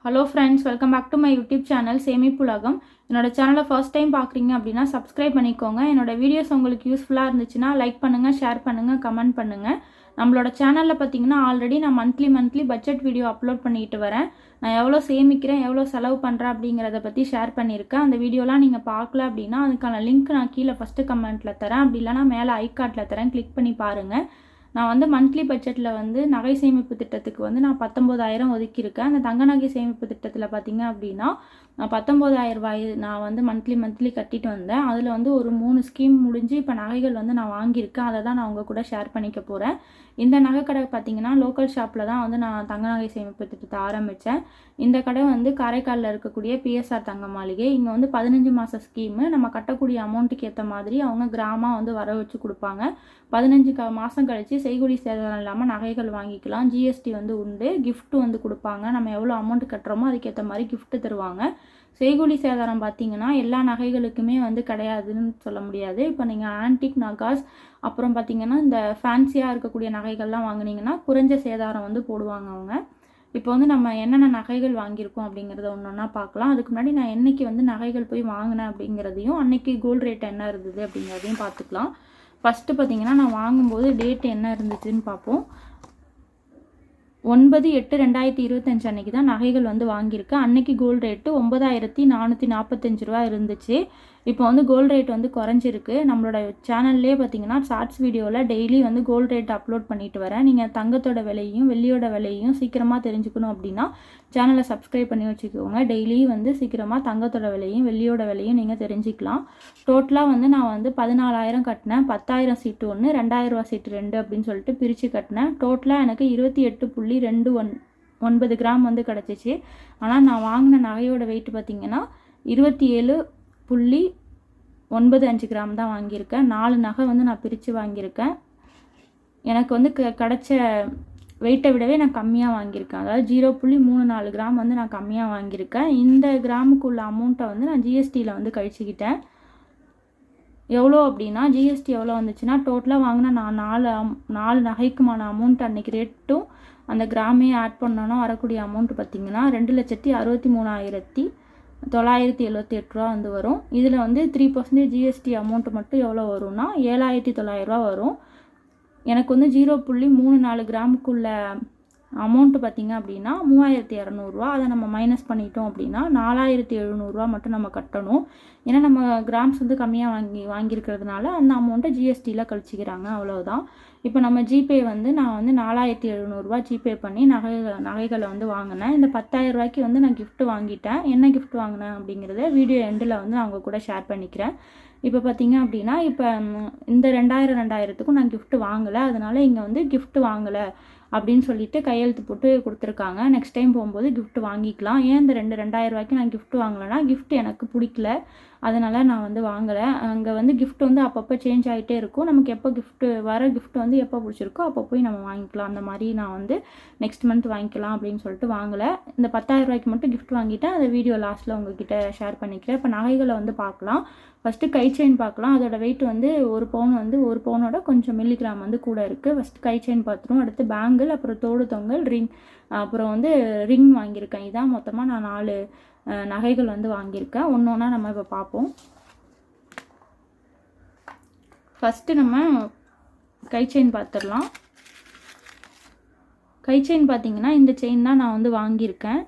Hello friends, welcome back to my YouTube channel சேமிப்புலகம். என்னோட சேனலை ஃபர்ஸ்ட் டைம் பார்க்குறீங்க அப்படின்னா சப்ஸ்கிரைப் பண்ணிக்கோங்க. என்னோட வீடியோஸ் உங்களுக்கு யூஸ்ஃபுல்லாக இருந்துச்சுன்னா லைக் பண்ணுங்கள், ஷேர் பண்ணுங்கள், கமெண்ட் பண்ணுங்கள். நம்மளோட சேனலில் பார்த்தீங்கன்னா ஆல்ரெடி நான் மந்த்லி பட்ஜெட் வீடியோ அப்லோட் பண்ணிட்டு வரேன். நான் எவ்வளோ சேமிக்கிறேன், எவ்வளோ செலவு பண்ணுறேன் அப்படிங்கிறத பற்றி ஷேர் பண்ணியிருக்கேன். அந்த வீடியோலாம் நீங்கள் பார்க்கல அப்படின்னா அதுக்கான லிங்க் நான் கீழே ஃபஸ்ட்டு கமெண்ட்டில் தரேன், அப்படி இல்லைனா மேலே ஐகார்ட்டில் தரேன், கிளிக் பண்ணி பாருங்கள். நான் வந்து மந்த்லி பட்ஜெட்டில் வந்து நகை சேமிப்பு திட்டத்துக்கு வந்து நான் 19,000 ஒதுக்கியிருக்கேன். அந்த தங்க நகை சேமிப்பு திட்டத்தில் பார்த்தீங்க அப்படின்னா 19,000 ரூபாய் நான் வந்து மந்த்லி கட்டிட்டு வந்தேன். அதில் வந்து ஒரு 3 ஸ்கீம் முடிஞ்சு இப்போ நகைகள் வந்து நான் வாங்கியிருக்கேன். அதை தான் நான் உங்கள் கூட ஷேர் பண்ணிக்க போகிறேன். இந்த நகை கடை பார்த்தீங்கன்னா லோக்கல் ஷாப்பில் தான் வந்து நான் தங்க நகை சேமிப்பு திட்டத்தை ஆரம்பித்தேன். இந்த கடை வந்து காரைக்காலில் இருக்கக்கூடிய பிஎஸ்ஆர் தங்க மாளிகை. இங்கே வந்து 15 மாத ஸ்கீமு. நம்ம கட்டக்கூடிய அமௌண்ட்டுக்கு ஏற்ற மாதிரி அவங்க கிராமாக வந்து வர வச்சு கொடுப்பாங்க. 15 மாதம் கழித்து செய்கூலி சேதாரம் இல்லாமல் நகைகள் வாங்கிக்கலாம். ஜிஎஸ்டி வந்து உண்டு. கிஃப்ட் வந்து கொடுப்பாங்க. நம்ம எவ்வளோ அமௌண்ட் கட்டுறோமோ அதுக்கேற்ற மாதிரி கிஃப்ட் தருவாங்க. செய்கூலி சேதாரம் பார்த்தீங்கன்னா எல்லா நகைகளுக்குமே வந்து கிடையாதுன்னு சொல்ல முடியாது. இப்போ நீங்கள் ஆன்டிக் நகாஸ் அப்புறம் பார்த்தீங்கன்னா இந்த ஃபேன்சியாக இருக்கக்கூடிய நகைகள்லாம் வாங்கினீங்கன்னா குறைஞ்ச சேதாரம் வந்து போடுவாங்க அவங்க. இப்போ வந்து நம்ம என்னென்ன நகைகள் வாங்கியிருக்கோம் அப்படிங்கிறத ஒன்றா பார்க்கலாம். அதுக்கு முன்னாடி நான் என்றைக்கு வந்து நகைகள் போய் வாங்கினேன் அப்படிங்கிறதையும் அன்னைக்கு கோல்டு ரேட் என்ன இருந்தது அப்படிங்கிறதையும் பார்த்துக்கலாம். ஃபஸ்ட்டு பார்த்தீங்கன்னா நான் வாங்கும்போது டேட் என்ன இருந்துச்சுன்னு பார்ப்போம். 9/8/2025 அன்றைக்கி தான் நகைகள் வந்து வாங்கியிருக்கேன். அன்னைக்கு கோல்டு ரேட்டு 9,445 ரூபா இருந்துச்சு. இப்போ வந்து கோல்டு ரேட் வந்து குறைஞ்சிருக்கு. நம்மளோட சேனல்லே பார்த்தீங்கன்னா ஷார்ட்ஸ் வீடியோவில் டெய்லி வந்து கோல்டு ரேட் அப்லோட் பண்ணிட்டு வரேன். நீங்கள் தங்கத்தோட விலையும் வெள்ளியோட விலையும் சீக்கிரமாக தெரிஞ்சுக்கணும் அப்படின்னா சேனலை சப்ஸ்கிரைப் பண்ணி வச்சுக்கோங்க. டெய்லியும் வந்து சீக்கிரமாக தங்கத்தோட விலையும் வெள்ளியோட விலையும் நீங்கள் தெரிஞ்சுக்கலாம். டோட்டலாக வந்து நான் வந்து 14,000 கட்டினேன். 10,000 சீட்டு 1, 2,000 ரூபா சீட்டு 2 அப்படின்னு சொல்லிட்டு பிரித்து கட்டினேன். டோட்டலாக எனக்கு 28.29 கிராம் வந்து கிடச்சிச்சு. ஆனால் நான் வாங்கின நகையோட வெயிட் பார்த்திங்கன்னா 27.95 கிராம் தான் வாங்கியிருக்கேன். 4 நகை வந்து நான் பிரித்து வாங்கியிருக்கேன். எனக்கு வந்து கிடச்ச வெயிட்டை விடவே நான் கம்மியாக வாங்கியிருக்கேன். அதாவது 0.34 கிராம் வந்து நான் கம்மியாக வாங்கியிருக்கேன். இந்த கிராமுக்குள்ள அமௌண்ட்டை வந்து நான் ஜிஎஸ்டியில் வந்து கழிச்சுக்கிட்டேன். எவ்வளோ அப்படின்னா ஜிஎஸ்டி எவ்வளோ வந்துச்சுன்னா டோட்டலாக வாங்கினா நான் 4 நகைக்குமான அமௌண்ட் அன்றைக்கி ரேட்டும் அந்த கிராமே ஆட் பண்ணோன்னா வரக்கூடிய அமௌண்ட் பார்த்திங்கன்னா 2,63,978 ரூபா வந்து வரும். இதில் வந்து 3% ஜிஎஸ்டி அமௌண்ட்டு மட்டும் எவ்வளோ வரும்னா 7,900 ரூபா வரும். எனக்கு வந்து 0.34 கிராமுக்குள்ள அமௌண்ட்டு பார்த்திங்க அப்படின்னா 3,200 ரூபா. அதை நம்ம மைனஸ் பண்ணிட்டோம் அப்படின்னா 4,700 ரூபா மட்டும் நம்ம கட்டணும். ஏன்னா நம்ம கிராம்ஸ் வந்து கம்மியாக வாங்கியிருக்கிறதுனால அந்த அமௌண்ட்டை ஜிஎஸ்டியில் கழிச்சிக்கிறாங்க, அவ்வளோதான். இப்போ நம்ம ஜிபே வந்து நான் வந்து 4,700 ரூபா ஜிபே பண்ணி நகைகளை வந்து வாங்கினேன். இந்த 10,000 ரூபாய்க்கு வந்து நான் கிஃப்ட் வாங்கிட்டேன். என்ன கிஃப்ட் வாங்கினேன் அப்படிங்கிறத வீடியோ எண்டில் வந்து நான் அவங்க கூட ஷேர் பண்ணிக்கிறேன். இப்போ பார்த்தீங்க அப்படின்னா இப்போ இந்த 2,000த்துக்கும் நான் கிஃப்ட் வாங்கலை. அதனால இங்கே வந்து கிஃப்ட் வாங்கலை அப்படின்னு சொல்லிட்டு கையெழுத்து போட்டு கொடுத்துருக்காங்க. நெக்ஸ்ட் டைம் போகும்போது கிஃப்ட் வாங்கிக்கலாம். ஏன் இந்த 2,000 ரூபாய்க்கு நான் கிஃப்ட் வாங்கலைன்னா கிஃப்ட் எனக்கு பிடிக்கல, அதனால் நான் வந்து வாங்கலை. அங்கே வந்து கிஃப்ட் வந்து அப்பப்போ சேஞ்ச் ஆகிட்டே இருக்கும். நமக்கு எப்போ கிஃப்ட் வந்து எப்போ பிடிச்சிருக்கோ அப்போ போய் நம்ம வாங்கிக்கலாம். அந்த மாதிரி நான் வந்து நெக்ஸ்ட் மந்த் வாங்கிக்கலாம் அப்படின்னு சொல்லிட்டு வாங்கலை. இந்த 10,000 ரூபாய்க்கு மட்டும் கிஃப்ட் வாங்கிட்டேன். அதை வீடியோ லாஸ்ட்டில் உங்ககிட்ட ஷேர் பண்ணிக்கிறேன். இப்போ நகைகளை வந்து பார்க்கலாம். ஃபஸ்ட்டு கை செயின் பார்க்கலாம். அதோட வெயிட் வந்து 1 பவுன் வந்து 1 பவுனோட கொஞ்சம் மில்லிகிராம் வந்து கூட இருக்குது. ஃபஸ்ட்டு கை செயின் பார்த்துருவோம். அடுத்து பேங்கிள், அப்புறம் தோடு தொங்கல், ரிங், அப்புறம் வந்து ரிங் வாங்கியிருக்கேன். இதான் மொத்தமாக நான் 4 நகைகள் வந்து வாங்கியிருக்கேன். ஒன்று ஒன்றா நம்ம இப்போ பார்ப்போம். ஃபஸ்ட்டு நம்ம கை செயின் பார்த்துடலாம். கை செயின் பார்த்திங்கன்னா இந்த செயின் தான் நான் வந்து வாங்கியிருக்கேன்.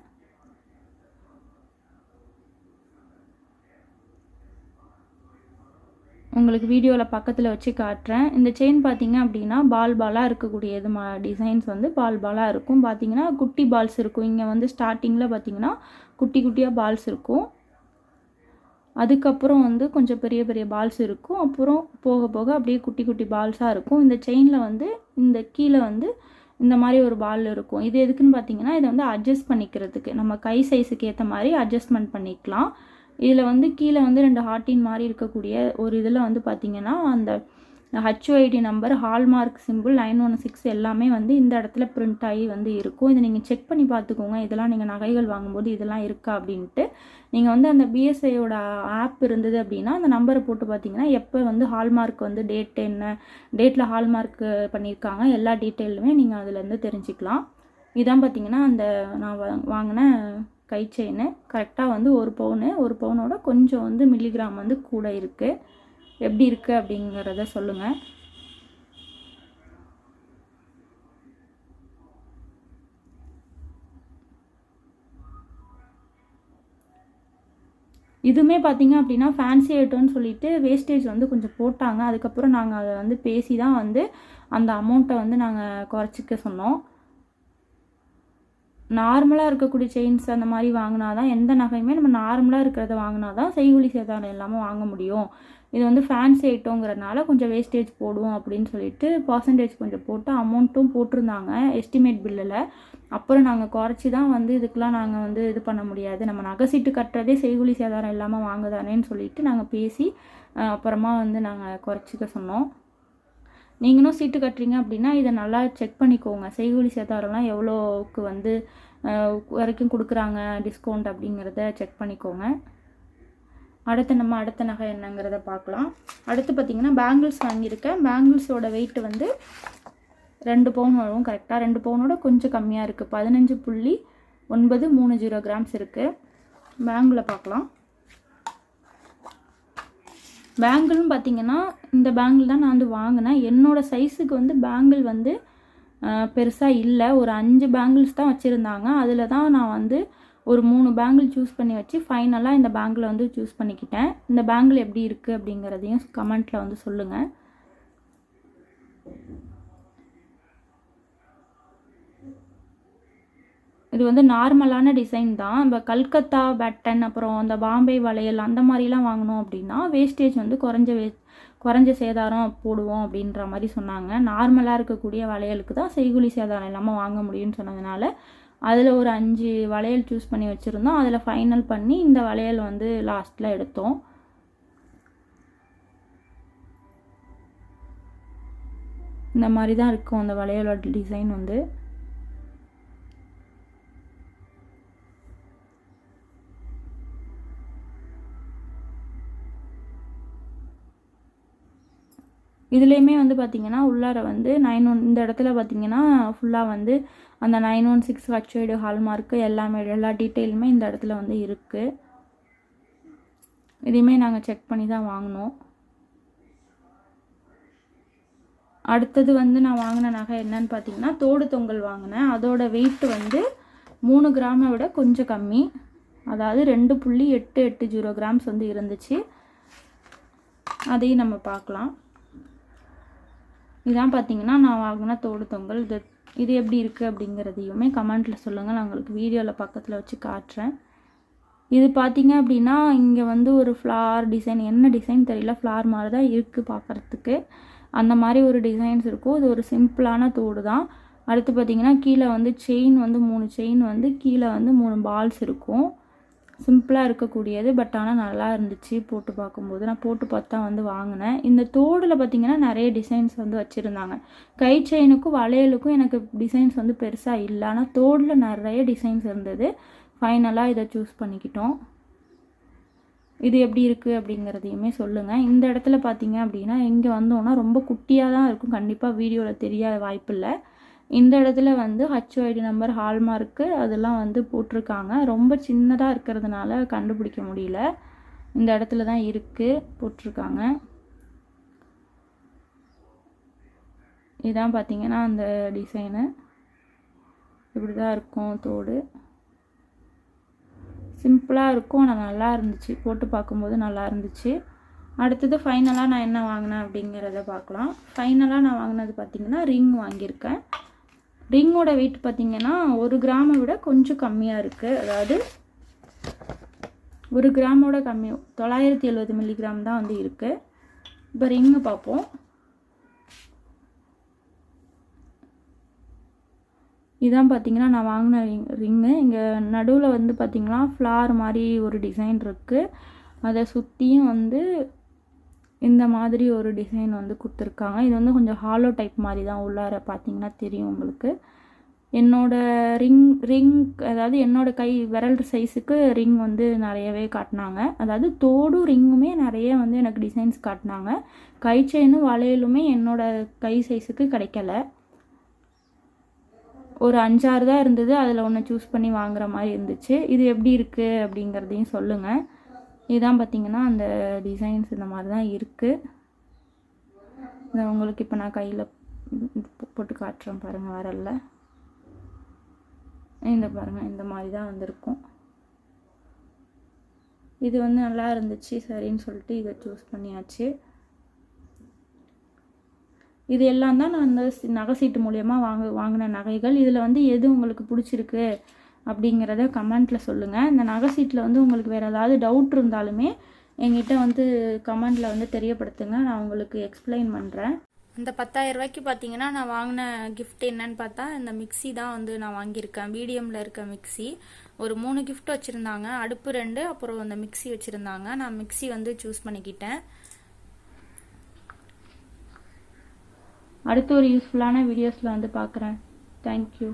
உங்களுக்கு வீடியோவில் பக்கத்தில் வச்சு காட்டுறேன். இந்த செயின் பார்த்திங்க அப்படின்னா பாலாக இருக்கக்கூடியது டிசைன்ஸ் வந்து பாலாக இருக்கும். பார்த்திங்கன்னா குட்டி பால்ஸ் இருக்கும். இங்கே வந்து ஸ்டார்டிங்கில் பார்த்திங்கன்னா குட்டியாக பால்ஸ் இருக்கும். அதுக்கப்புறம் வந்து கொஞ்சம் பெரிய பால்ஸ் இருக்கும். அப்புறம் போக அப்படியே குட்டி பால்ஸாக இருக்கும். இந்த செயினில் வந்து இந்த கீழே வந்து இந்த மாதிரி ஒரு பால் இருக்கும். இது எதுக்குன்னு பார்த்திங்கன்னா இதை வந்து அட்ஜஸ்ட் பண்ணிக்கிறதுக்கு, நம்ம கை சைஸுக்கு ஏற்ற மாதிரி அட்ஜஸ்ட்மெண்ட் பண்ணிக்கலாம். இதில் வந்து கீழே வந்து 2 ஹார்ட்டின் மாதிரி இருக்கக்கூடிய ஒரு இதில் வந்து பார்த்திங்கன்னா அந்த HOID நம்பர், ஹால்மார்க் சிம்பிள், 916 எல்லாமே வந்து இந்த இடத்துல பிரிண்ட் ஆகி வந்து இருக்கும். இதை நீங்கள் செக் பண்ணி பார்த்துக்கோங்க. இதெல்லாம் நீங்கள் நகைகள் வாங்கும்போது இதெல்லாம் இருக்கா அப்படின்ட்டு. நீங்கள் வந்து அந்த பிஎஸ்ஐயோட ஆப் இருந்தது அப்படின்னா அந்த நம்பரை போட்டு பார்த்தீங்கன்னா எப்போ வந்து ஹால்மார்க் வந்து டேட் என்ன டேட்டில் ஹால்மார்க் பண்ணியிருக்காங்க எல்லா டீட்டெயிலுமே நீங்கள் அதிலேருந்து தெரிஞ்சுக்கலாம். இதான் பார்த்தீங்கன்னா அந்த நான் வாங்கின கை செயின். கரெக்டாக வந்து 1 பவுனு, 1 பவுனோட கொஞ்சம் வந்து மில்லிகிராம் வந்து கூட இருக்குது. எப்படி இருக்குது அப்படிங்கிறத சொல்லுங்கள். இதுவுமே பார்த்திங்க அப்படின்னா ஃபேன்சி ஐட்டம்னு சொல்லிட்டு வேஸ்டேஜ் வந்து கொஞ்சம் போட்டாங்க. அதுக்கப்புறம் நாங்கள் அதை வந்து பேசி தான் வந்து அந்த அமௌண்ட்டை வந்து நாங்கள் குறைச்சிக்க சொன்னோம். நார்மலாக இருக்கக்கூடிய செயின்ஸ் அந்த மாதிரி வாங்கினா தான், எந்த நகையுமே நம்ம நார்மலாக இருக்கிறத வாங்கினா தான் செய்கூலி சேதாரம் இல்லாமல் வாங்க முடியும். இது வந்து ஃபேன்சி ஐட்டங்கிறதுனால கொஞ்சம் வேஸ்டேஜ் போடுவோம் அப்படின்னு சொல்லிட்டு பர்சன்டேஜ் கொஞ்சம் போட்டு அமௌண்ட்டும் போட்டிருந்தாங்க எஸ்டிமேட் பில்லில். அப்புறம் நாங்கள் குறைச்சி தான் வந்து இதுக்கெலாம் நாங்கள் வந்து இது பண்ண முடியாது, நம்ம நகை சீட்டு கட்டுறதே செய்கூலி சேதாரம் இல்லாமல் வாங்குதானேன்னு சொல்லிட்டு நாங்கள் பேசி அப்புறமா வந்து நாங்கள் குறைச்சிக்க சொன்னோம். நீங்களும் சீட்டு கட்டுறீங்க அப்படின்னா இதை நல்லா செக் பண்ணிக்கோங்க. செய்கூலி சேதாரம்லாம் எவ்வளோக்கு வந்து வரைக்கும் கொடுக்குறாங்க டிஸ்கவுண்ட் அப்படிங்கிறத செக் பண்ணிக்கோங்க. அடுத்த நகை என்னங்கிறத பார்க்கலாம். அடுத்து பார்த்திங்கன்னா பேங்கிள்ஸ் வாங்கியிருக்கேன். பேங்கிள்ஸோட வெயிட் வந்து 2 பவுன் வரும். கரெக்டாக 2 பவுனோட கொஞ்சம் கம்மியாக இருக்குது. 15.930 கிராம்ஸ் இருக்குது. பேங்கில் பார்க்கலாம். பேங்கிள்னு பார்த்திங்கன்னா இந்த பேங்கிள் தான் நான் வந்து வாங்கினேன். என்னோடய சைஸுக்கு வந்து பேங்கிள் வந்து பெருசாக இல்லை. ஒரு 5 பேங்கிள்ஸ் தான் வச்சுருந்தாங்க. அதில் தான் நான் வந்து ஒரு 3 பேங்கிள் சூஸ் பண்ணி வச்சு ஃபைனலாக இந்த பேங்கிளை வந்து சூஸ் பண்ணிக்கிட்டேன். இந்த பேங்கிள் எப்படி இருக்குது அப்படிங்கிறதையும் கமெண்ட்டில் வந்து சொல்லுங்கள். இது வந்து நார்மலான டிசைன் தான். இப்போ கல்கத்தா பேட்டன் அப்புறம் அந்த பாம்பே வளையல் அந்த மாதிரிலாம் வாங்கினோம் அப்படின்னா வேஸ்டேஜ் வந்து குறைஞ்ச சேதாரம் போடுவோம் அப்படின்ற மாதிரி சொன்னாங்க. நார்மலாக இருக்கக்கூடிய வளையலுக்கு தான் செய்கூலி சேதாரம் இல்லாமல் வாங்க முடியும்னு சொன்னதுனால அதில் ஒரு 5 வளையல் சூஸ் பண்ணி வச்சுருந்தோம். அதில் ஃபைனல் பண்ணி இந்த வளையல் வந்து லாஸ்ட்டில் எடுத்தோம். இந்த மாதிரி தான் இருக்கும் அந்த வளையலோட டிசைன் வந்து. இதுலேயுமே வந்து பார்த்திங்கன்னா உள்ளார வந்து 91 இந்த இடத்துல பார்த்திங்கன்னா ஃபுல்லாக வந்து அந்த 916 ஹச்ஐடு ஹால்மார்க்கு எல்லாமே எல்லா டீட்டெயிலுமே இந்த இடத்துல வந்து இருக்குது. இதையுமே நாங்கள் செக் பண்ணி தான் வாங்கினோம். அடுத்தது வந்து நான் வாங்கின நகை என்னன்னு பார்த்திங்கன்னா தோடு தொங்கல் வாங்கினேன். அதோட வெயிட் வந்து 3 கிராமை விட கொஞ்சம் கம்மி. அதாவது 2.880 கிராம்ஸ் வந்து இருந்துச்சு. அதையும் நம்ம பார்க்கலாம். இதான் பார்த்திங்கன்னா நான் வாங்கின தோடு தொங்கல். இது எப்படி இருக்குது அப்படிங்கிறதையுமே கமெண்ட்டில் சொல்லுங்கள். நான் உங்களுக்கு வீடியோவில் பக்கத்தில் வச்சு காட்டுறேன். இது பார்த்திங்க அப்படின்னா இங்கே வந்து ஒரு ஃப்ளார் டிசைன், என்ன டிசைன் தெரியல, ஃப்ளார் மாதிரி தான் இருக்குது பார்க்குறதுக்கு. அந்த மாதிரி ஒரு டிசைன்ஸ் இருக்கும். இது ஒரு சிம்பிளான தோடு தான். அடுத்து பார்த்திங்கன்னா கீழே வந்து செயின் வந்து 3 செயின் வந்து கீழே வந்து 3 பால்ஸ் இருக்கும். சிம்பிளாக இருக்கக்கூடியது. பட் ஆனால் நல்லா இருந்துச்சு போட்டு பார்க்கும்போது. நான் போட்டு பார்த்தா வந்து வாங்கினேன். இந்த தோடில் பார்த்திங்கன்னா நிறைய டிசைன்ஸ் வந்து வச்சுருந்தாங்க. கை செயினுக்கும் வளையலுக்கும் எனக்கு டிசைன்ஸ் வந்து பெருசாக இல்லை. ஆனால் தோடில் நிறைய டிசைன்ஸ் இருந்தது. ஃபைனலாக இதை சூஸ் பண்ணிக்கிட்டோம். இது எப்படி இருக்குது அப்படிங்கிறதையுமே சொல்லுங்கள். இந்த இடத்துல பார்த்திங்க அப்படின்னா இங்கே வந்தோன்னா ரொம்ப குட்டியாக தான் இருக்கும். கண்டிப்பாக வீடியோவில் தெரிய வாய்ப்பில்லை. இந்த இடத்துல வந்து ஹச்ஓஐடி நம்பர் ஹால்மார்க்கு அதெல்லாம் வந்து போட்டிருக்காங்க. ரொம்ப சின்னதாக இருக்கிறதுனால கண்டுபிடிக்க முடியல. இந்த இடத்துல தான் இருக்குது போட்டிருக்காங்க. இதான் பார்த்திங்கன்னா அந்த டிசைனு இப்படி தான் இருக்கும். தோடு சிம்பிளாக இருக்கும். ஆனால் நல்லா இருந்துச்சு, போட்டு பார்க்கும்போது நல்லா இருந்துச்சு. அடுத்தது ஃபைனலாக நான் என்ன வாங்கினேன் அப்படிங்கிறத பார்க்கலாம். ஃபைனலாக நான் வாங்கினது பார்த்திங்கன்னா ரிங் வாங்கியிருக்கேன். ரிங்கோட வெயிட் பார்த்திங்கன்னா 1 கிராமை விட கொஞ்சம் கம்மியாக இருக்குது. அதாவது 1 கிராமோட கம்மி, 970 மில்லிகிராம் தான் வந்து இருக்குது. இப்போ ரிங்கு பார்ப்போம். இதான் பார்த்திங்கன்னா நான் வாங்கின ரிங்கு. இங்கே நடுவில் வந்து பார்த்திங்கன்னா ஃப்ளார் மாதிரி ஒரு டிசைன் இருக்குது. அதை சுற்றியும் வந்து இந்த மாதிரி ஒரு டிசைன் வந்து கொடுத்துருக்காங்க. இது வந்து கொஞ்சம் ஹாலோ டைப் மாதிரி தான் உள்ளார பார்த்திங்கன்னா தெரியும் உங்களுக்கு. என்னோடய ரிங் அதாவது என்னோடய கை விரல் சைஸுக்கு ரிங் வந்து நிறையவே காட்டினாங்க. அதாவது தோடும் ரிங்குமே நிறைய வந்து எனக்கு டிசைன்ஸ் காட்டினாங்க. கை செயினும் வளையலுமே என்னோடய கை சைஸுக்கு கிடைக்கல. ஒரு 5-6 தான் இருந்தது. அதில் ஒன்று சூஸ் பண்ணி வாங்குற மாதிரி இருந்துச்சு. இது எப்படி இருக்குது அப்படிங்கிறதையும் சொல்லுங்கள். இதுதான் பார்த்திங்கன்னா அந்த டிசைன்ஸ் இந்த மாதிரி தான் இருக்குது. இதை உங்களுக்கு இப்போ நான் கையில் போட்டு காட்டுறேன் பாருங்கள். வரல இந்த பாருங்கள், இந்த மாதிரி தான் வந்திருக்கும். இது வந்து நல்லா இருந்துச்சு, சரின்னு சொல்லிட்டு இதை சூஸ் பண்ணியாச்சு. இது எல்லாம் தான் நான் இந்த நகை சீட்டு மூலியமாக வாங்கின நகைகள். இதில் வந்து எது உங்களுக்கு பிடிச்சிருக்கு அப்படிங்கிறத கமெண்ட்டில் சொல்லுங்கள். இந்த நகை சீட்டில் வந்து உங்களுக்கு வேறு ஏதாவது டவுட் இருந்தாலுமே என்கிட்ட வந்து கமெண்ட்டில் வந்து தெரியப்படுத்துங்க. நான் உங்களுக்கு எக்ஸ்பிளைன் பண்ணுறேன். இந்த 10,000 ரூபாய்க்கு பார்த்தீங்கன்னா நான் வாங்கின கிஃப்ட் என்னன்னு பார்த்தா இந்த மிக்சி தான் வந்து நான் வாங்கியிருக்கேன். மீடியமில் இருக்க மிக்சி. ஒரு 3 கிஃப்ட் வச்சுருந்தாங்க. அடுப்பு 2, அப்புறம் அந்த மிக்சி வச்சுருந்தாங்க. நான் மிக்சி வந்து சூஸ் பண்ணிக்கிட்டேன். அடுத்து ஒரு யூஸ்ஃபுல்லான வீடியோஸில் வந்து பார்க்குறேன். தேங்க்யூ.